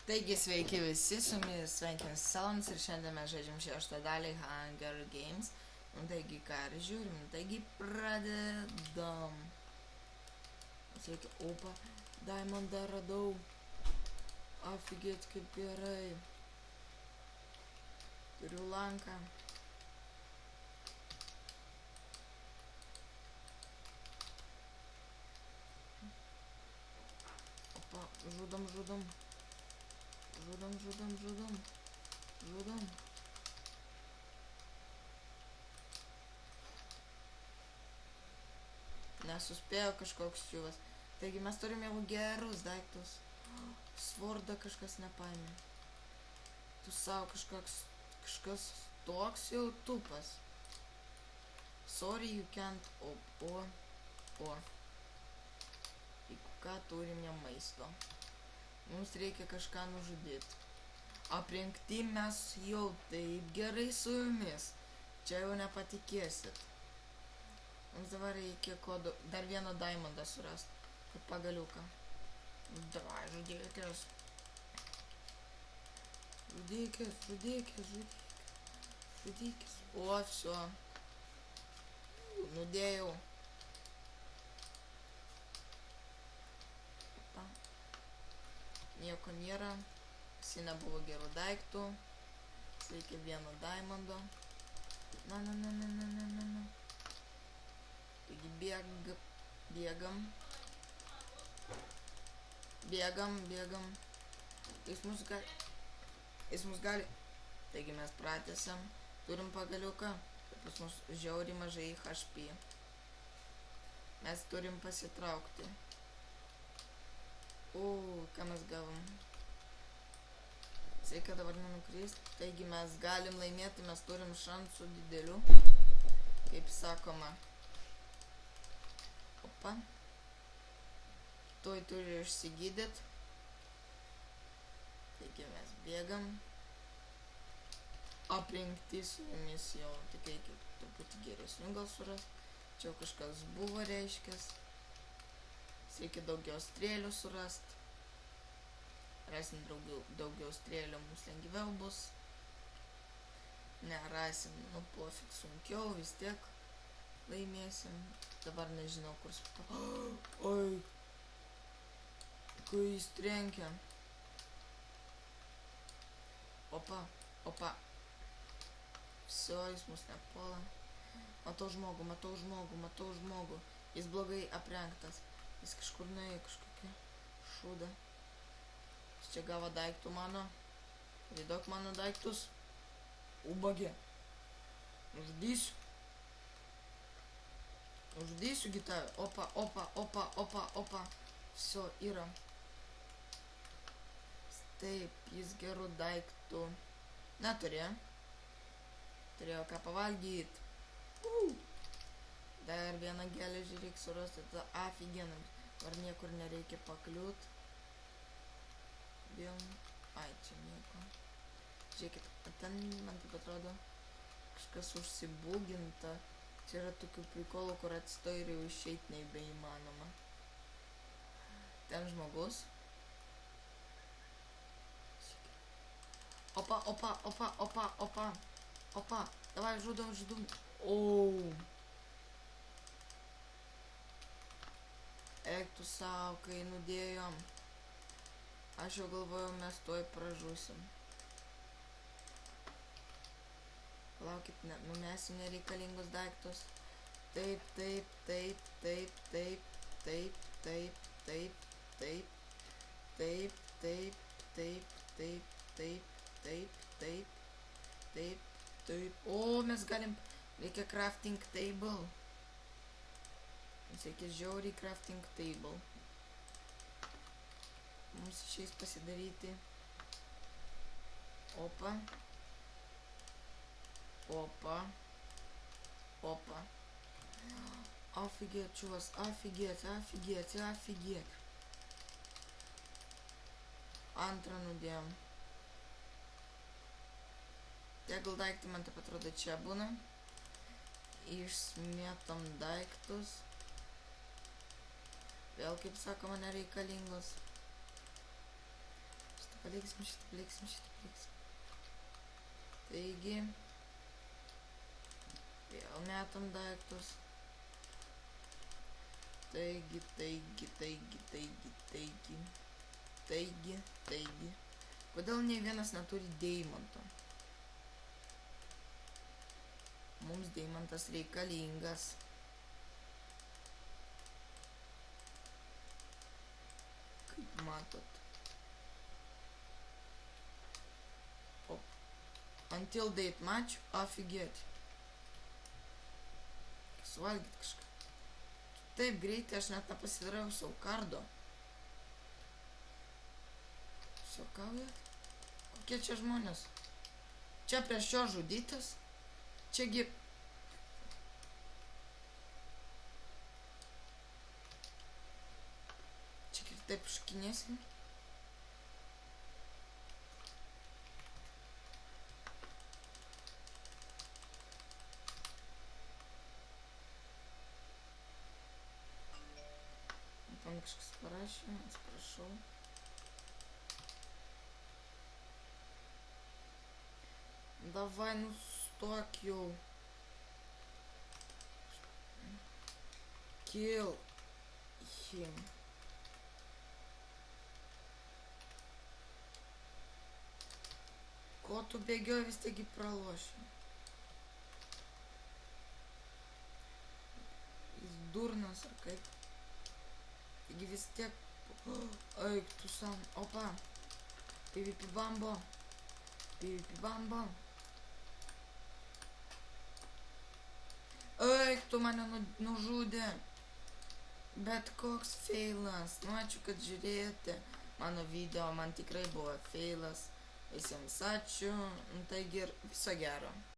Taigi sveiki visi, su jumis sveikinas Salams ir šiandien mes žaidžiam šeštą dalį Hunger Games. Taigi ką ir žiūrim, taigi pradedam. Sveiki, opa, Diamondą radau. Afigėt kaip gerai. Turiu lanką. Opa, žudom. Žudom. Nesuspėjo kažkoks čiuvas. Taigi mes turim jau gerus daiktus. Svordą kažkas nepaėmė. Tu savo kažkas toks jau tupas. Sorry, you can't. O. Jeigu ką turim ne maisto. Mums reikia kažką nužudyti. Aprengti mes jau taip gerai su jumis. Čia jau nepatikėsit. Mums dabar reikia dar vieną diamondą surasti. Kaip pagaliuką. Davai, žudėkės. Žudėkės. O, viso. Nudėjau. Nieko nėra. Visi nebuvo gerų daiktų. Reikia vieno diamondo. Na. Taigi bėgam. Jis mus gali. Taigi mes pratęsiam. Turim pagaliuką. Pas mus žiauriai mažai HP. Mes turim pasitraukti. Ką mes gavom? Sveika dabar nenukrist. Taigi mes galim laimėti, mes turim šansų didelių. Kaip sakoma. Opa. Tuoj turi išsigydyt. Taigi mes bėgam. Aprinkti su jumis jau. Tik reikia truputį geresnių gal surast. Čia jau kažkas buvo reiškęs. Reikia daugiau strėlių surast. Rasim daugiau strėlių, mums lengviau bus. Nerasim, pofik sunkiau, vis tiek laimėsim. Dabar nežinau, kur Oi! Kai jis trenkia. Opa. Viso, jis mus nepuola. Matau žmogų. Jis blogai aprengtas. Jis kažkur nuėjo kažkokią šūdą. Jis čia gavo daiktų mano. Vidok mano daiktus. Ubagė. Uždysiu gitarą. Opa. Viso, yra. Taip, jis gerų daiktų neturėjo. Turėjo ką pavalgyti. Dar vieną geležį reikia surasti, tada aфиgenam. Ar niekur nereikia pakliūt. Ai, čia nieko. Žiūrėkit, ten man taip atrodo kažkas užsibūginta. Čia yra tokių prikolų, kur atsistoja ir jau išeit nebeįmanoma. Ten žmogus. Opa. Davai, žudom. Eik tu savo, kai nudėjom. Aš jau galvojau, mes tuoj pražusim. Laukit, numesim nereikalingus daiktus. Taip. O, mes galim. Reikia crafting table. Mums reikia žiauriai crafting table. Mums išeis pasidaryti. Opa. Afigėt, čuvas, afigėt. Antrą nudėjom. Tegul daiktai man taip atrodo čia būna. Išsmėtom daiktus. Vėl, kaip sakoma, nereikalingos. paliksim šitą. Taigi, vėl metam daiktus. Taigi. Kodėl nei vienas neturi deimanto? Mums deimantas reikalingas. Kaip matot. Until date match, офигеть. Suvalgyt kažką. Taip greitai aš net nepasidariau savo kardo. Siuokaujat? Kokie čia žmonės? Čia prieš šio žudytas? Čiagi... Čia kitaip škinėsim. Man kažkas parašė, atsiprašau. Davai, nustok jau. Kill him. Ko tu bėgioji, vis tiek praloši. Jis durnas ar kaip. Taigi vis tiek... Eik tu sam. Opa. PvP bambo. Eik, tu mane nužudė. Bet koks feilas. Nu, ačiū, kad žiūrėjote mano video. Man tikrai buvo feilas. Visiems ačiū. Taigi ir viso gero.